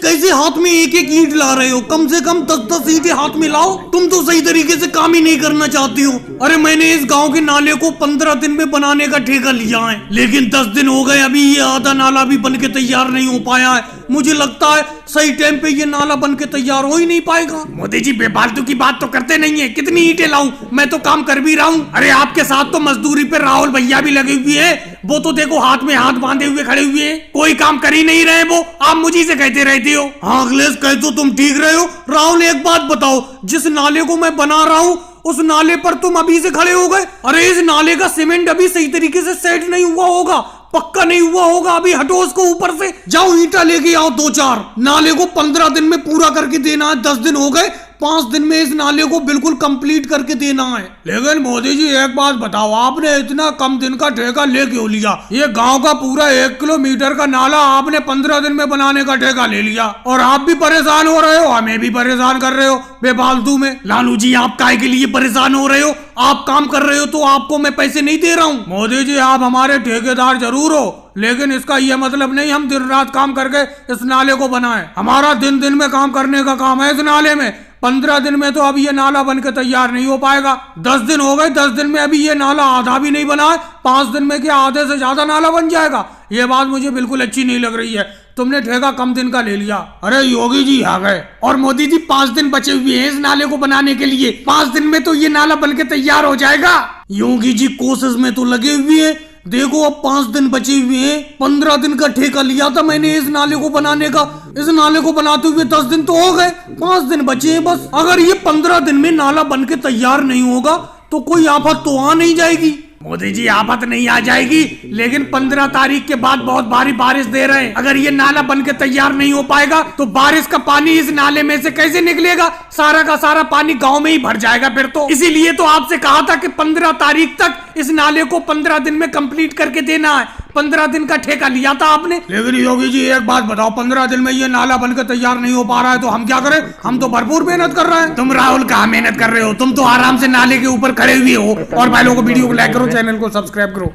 कैसे हाथ में एक एक ईंट ला रहे हो? कम से कम 10-10 ईंटें हाथ में लाओ। तुम तो सही तरीके से काम ही नहीं करना चाहती हो। अरे मैंने इस गांव के नाले को 15 दिन में बनाने का ठेका लिया है, लेकिन 10 दिन हो गए, अभी ये आधा नाला भी बन के तैयार नहीं हो पाया है। मुझे लगता है सही टाइम पे ये नाला बन के तैयार हो ही नहीं पाएगा। मोदी जी बेफालतू की बात तो करते नहीं है। कितनी ईंटें लाऊं? मैं तो काम कर भी रहा हूँ। अरे आपके साथ तो मजदूरी पे राहुल भैया भी लगे हुए हैं। वो तो देखो हाथ में हाथ बांधे हुए खड़े हुए हैं, कोई काम कर ही नहीं रहे। वो आप मुझे से कहते रहते हो। हाँ अखिलेश, कह तो तुम ठीक रहे हो। राहुल एक बात बताओ, जिस नाले को मैं बना रहा हूँ उस नाले पर तुम अभी से खड़े हो गए। अरे इस नाले का सीमेंट अभी सही तरीके से सेट नहीं हुआ होगा, पक्का नहीं हुआ होगा। अभी हटो उसको ऊपर से, जाओ ईंटा लेके आओ 2-4। नाले को 15 दिन में पूरा करके देना है। 10 दिन हो गए, 5 दिन में इस नाले को बिल्कुल कंप्लीट करके देना है। लेकिन मोदी जी एक बात बताओ, आपने इतना कम दिन का ठेका ले क्यों लिया? ये गांव का पूरा 1 किलोमीटर का नाला आपने 15 दिन में बनाने का ठेका ले लिया, और आप भी परेशान हो रहे हो, हमें भी परेशान कर रहे हो बेफालतू में। लालू जी आप काहे के लिए परेशान हो रहे हो? आप काम कर रहे हो तो आपको मैं पैसे नहीं दे रहा हूँ। मोदी जी आप हमारे ठेकेदार जरूर हो, लेकिन इसका यह मतलब नहीं हम दिन रात काम करके इस नाले को बनाएं। हमारा दिन दिन में काम करने का काम है इस नाले में। 15 दिन में तो अभी ये नाला बनकर तैयार नहीं हो पाएगा। 10 दिन हो गए, 10 दिन में अभी ये नाला आधा भी नहीं बना है। 5 दिन में क्या आधे से ज्यादा नाला बन जाएगा? ये बात मुझे बिल्कुल अच्छी नहीं लग रही है। तुमने ठेका कम दिन का ले लिया। अरे योगी जी आ गए, और मोदी जी 5 दिन बचे हुए हैं इस नाले को बनाने के लिए। 5 दिन में तो ये नाला बनके तैयार हो जाएगा। योगी जी कोशिश में तो लगे हुए हैं। देखो अब 5 दिन बचे हुए हैं। 15 दिन का ठेका लिया था मैंने इस नाले को बनाने का। इस नाले को बनाते हुए 10 दिन तो हो गए, 5 दिन बचे हैं बस। अगर ये 15 दिन में नाला बन के तैयार नहीं होगा तो कोई आफत तो आ नहीं जाएगी। मोदी जी आफत नहीं आ जाएगी, लेकिन 15 तारीख के बाद बहुत भारी बारिश दे रहे हैं। अगर ये नाला बन के तैयार नहीं हो पाएगा तो बारिश का पानी इस नाले में से कैसे निकलेगा? सारा का सारा पानी गांव में ही भर जाएगा फिर तो। इसीलिए तो आपसे कहा था कि 15 तारीख तक इस नाले को 15 दिन में कंप्लीट करके देना है। 15 दिन का ठेका लिया था आपने। लेकिन योगी जी एक बात बताओ, 15 दिन में ये नाला बनकर तैयार नहीं हो पा रहा है तो हम क्या करें? हम तो भरपूर मेहनत कर रहे हैं। तुम राहुल कहाँ मेहनत कर रहे हो? तुम तो आराम से नाले के ऊपर खड़े हुए हो। और भाई लोगों को वीडियो को लाइक करो, चैनल को सब्सक्राइब करो।